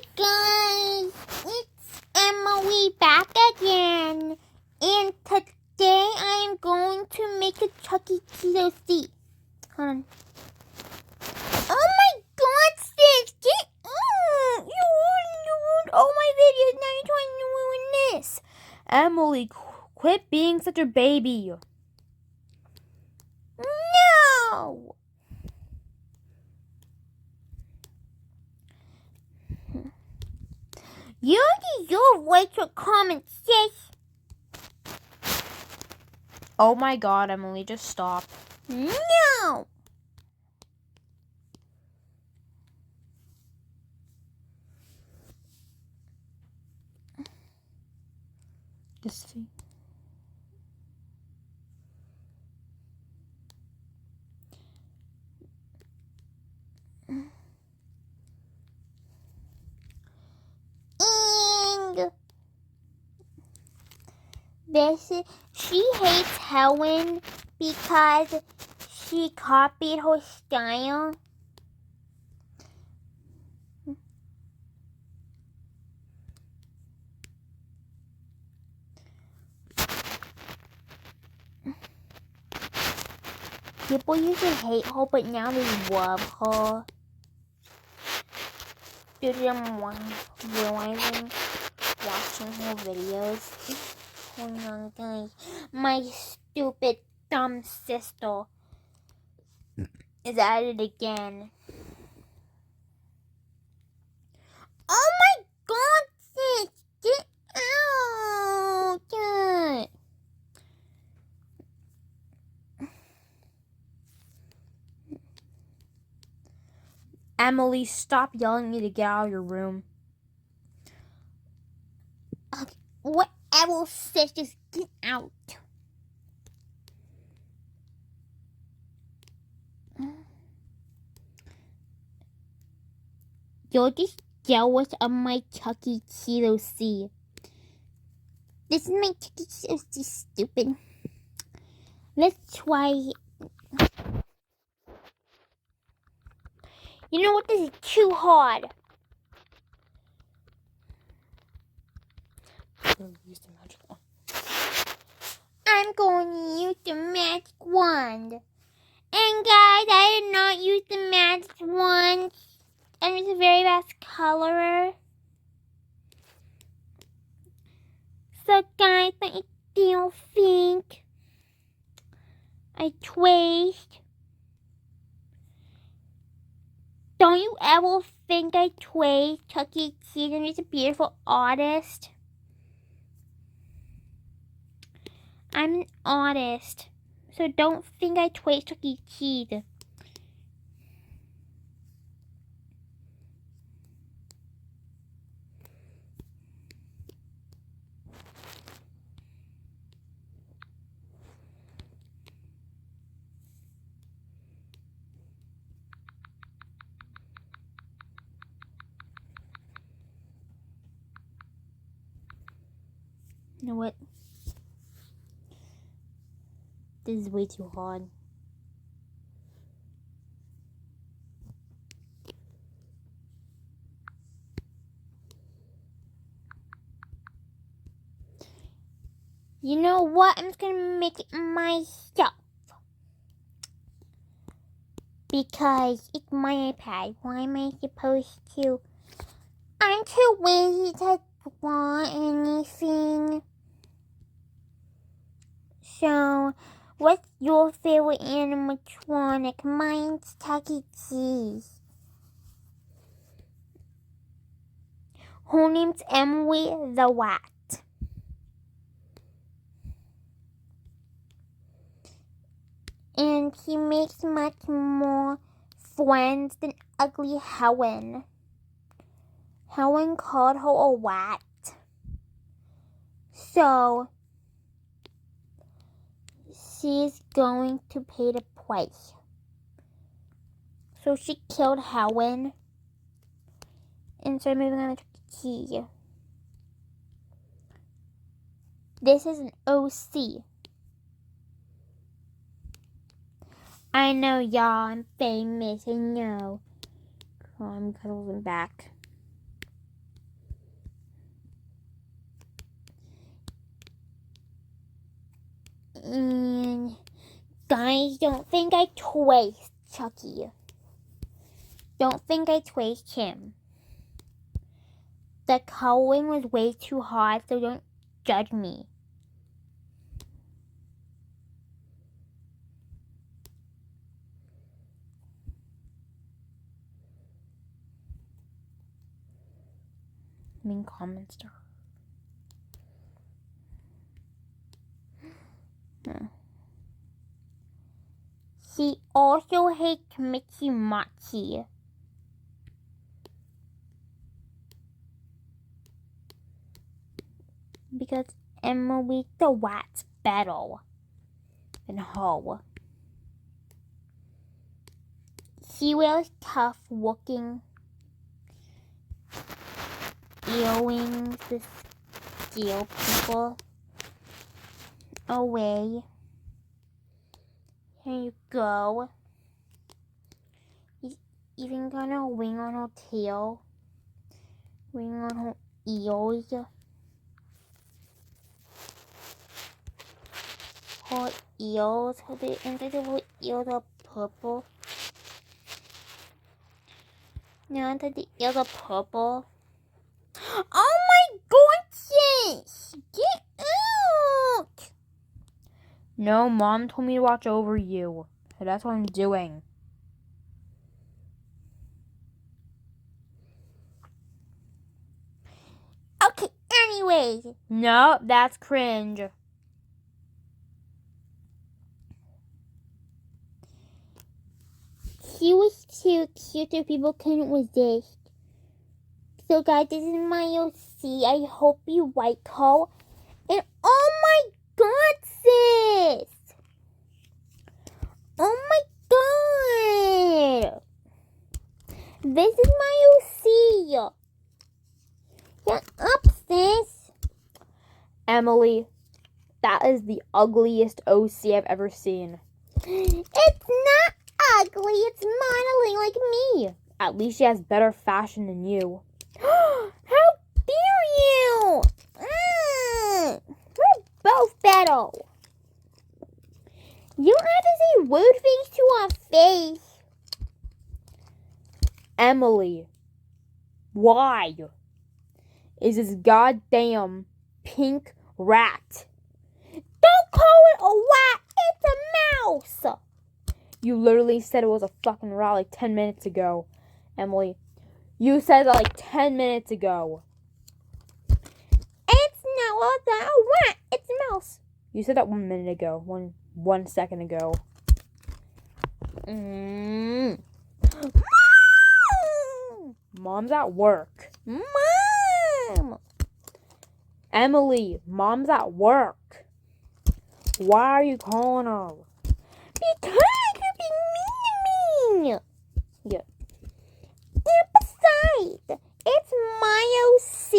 Hi guys, it's Emily back again, and today I am going to make a Chucky Cheeto seed. Hold on. Oh my God, sis! Get you ruined all my videos. Now you're trying to ruin this. Emily, quit being such a baby. No. You deserve likes or comments, sis. Oh my God, Emily, just stop. No. Just see. She hates Helen because she copied her style. People used to hate her, but now they love her. Due to them realizing watching her videos. Hold on, guys. My stupid, dumb sister is at it again. Oh my God, sis! Get out! Emily, stop yelling at me to get out of your room. Okay, whatever, sis, just get out. You're just jealous of my Chucky Cheeto seed. This is my Chucky Cheeto seed, stupid. Let's try. You know what? This is too hard. Use the magic wand. I'm going to use the magic wand. And guys, I did not use the magic wand. And it's a very best colorer. So guys, what do you think? I traced. Don't you ever think I traced Chucky Cheeto is a beautiful artist? I'm an artist. So don't think I traced Chucky Cheeto. You know what? This is way too hard. You know what? I'm just gonna make it myself. Because it's my iPad. Why am I supposed to? I'm too lazy to draw anything. So, what's your favorite animatronic? Mine's Chucky Cheese. Her name's Emily the Rat. And she makes much more friends than ugly Helen. Helen called her a rat. So, she's going to pay the price. So she killed Helen. And so moving on to Chucky. This is an OC. I know, y'all, I'm famous, I know. I'm cuddling back. And guys, don't think I twist Chucky. Don't think I twist him. The coloring was way too hot, so don't judge me. Mean comments to her. She also hates Mickey Mochi. Because Emily the Wat's better than her. She wears tough looking earrings to steal people away. Here you go. He's even got a wing on her tail, wing on her ears. Her ears, the inside of her ears are purple. Now inside the ears are purple. Oh my goodness! Get out! No, Mom told me to watch over you. So that's what I'm doing. Okay, anyways. No, that's cringe. She was too cute that people couldn't resist. So guys, this is my OC. I hope you like her. And oh my god, sis! Oh my god! This is my OC. Get up, sis. Emily, that is the ugliest OC I've ever seen. It's not ugly. It's modeling like me. At least she has better fashion than you. How dare you? We're both better. You don't have to say rude things to our face. Emily, why is this goddamn pink rat? Don't call it a rat. It's a mouse. You literally said it was a fucking rat like 10 minutes ago. Emily, you said that like 10 minutes ago. It's not a rat. It's a mouse. You said that 1 minute ago. One second ago. Mom's at work. Mom. Emily, Mom's at work. Why are you calling her? Because you're being mean to me. Yeah. And besides, it's my OC,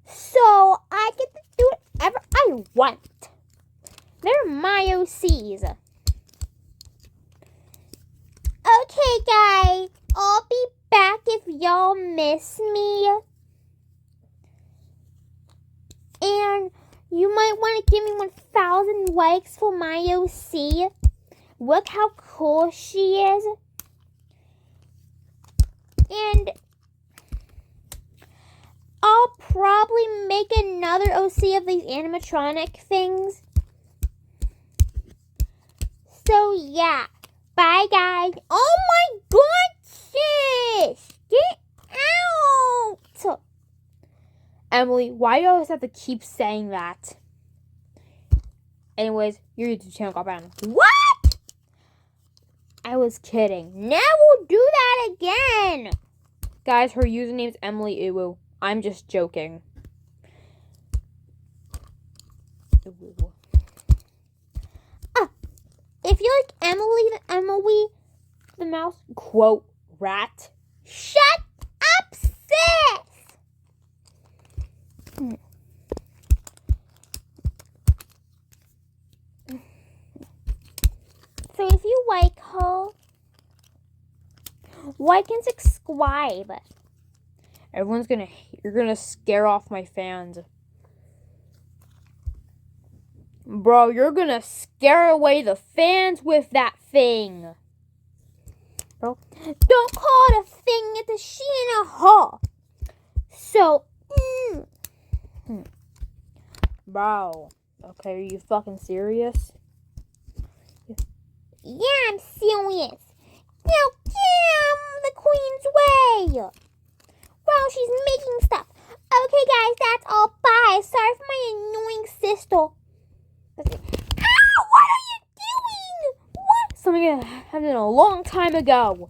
so I get to do whatever I want. They're my OCs. Okay, guys, I'll be back if y'all miss me. And you might want to give me 1,000 likes for my OC. Look how cool she is. And I'll probably make another OC of these animatronic things. So yeah. Bye guys. Oh my god, sis! Get out! Emily, why do you always have to keep saying that? Anyways, your YouTube channel got banned. What? I was kidding. Now we'll do that again. Guys, her username's Emily Uwu. I'm just joking. Uwu. If you like Emily the mouse, Quote, rat. shut up, sis! So if you like her, like and subscribe. You're gonna scare off my fans. Bro, you're gonna scare away the fans with that thing. Bro, Don't call it a thing. It's a she and a her. So, bro. Okay, are you fucking serious? yeah, I'm serious. Now get the queen's way. Wow, she's making stuff. Okay, guys, that's all. Bye. Sorry for my annoying sister. Ow! What are you doing? What? Something that happened a long time ago.